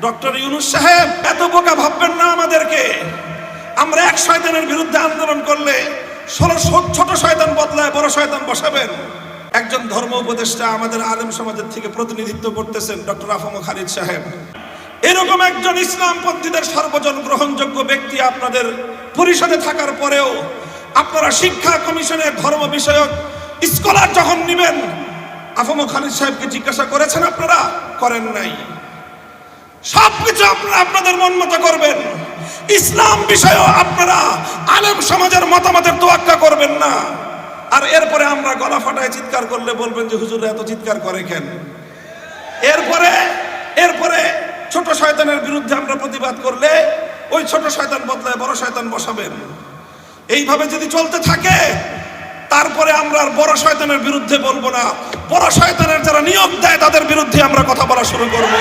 Doctor Yunus সাহেব এত বোকা ভাববেন না আমাদেরকে। আমরা এক শয়তানের বিরুদ্ধে আন্দোলন করলে 16 ছোট শয়তান বদলায় বড় শয়তান বসাবেন। একজন ধর্ম উপদেষ্টা আমাদের আলেম সমাজের থেকে প্রতিনিধিত্ব করতেছেন ডক্টর আফম খালিদ সাহেব। এরকম একজন ইসলামপন্থীদের সর্বজন গ্রহণযোগ্য ব্যক্তি আপনাদের পরিষদে থাকার পরেও আপনারা শিক্ষা কমিশনের ধর্ম বিষয়ক স্কলার যখন নেবেন, আফম খালিদ সাহেবকে জিজ্ঞাসা করেছেন? আপনারা করেন নাই। সবকিছু আপনারা আপনাদের মন মতো করবেন। ইসলাম বিষয়েও আপনারা আলেম সমাজের মতামতের তোয়াক্কা করবেন না। আর এরপরে আমরা গলা ফাটায় চিৎকার করলে বলবেন যে হুজুর এত চিৎকার করে কেন? এরপরে ছোট শয়তানের বিরুদ্ধে আমরা প্রতিবাদ করলে ওই ছোট শয়তান বদলায় বড় শয়তান বসাবেন। এইভাবে যদি চলতে থাকে তারপরে আমরা আর বড় শয়তানের বিরুদ্ধে বলবো না, বড় শয়তানের যারা নিয়োগ দেয় তাদের বিরুদ্ধে আমরা কথা বলা শুরু করব।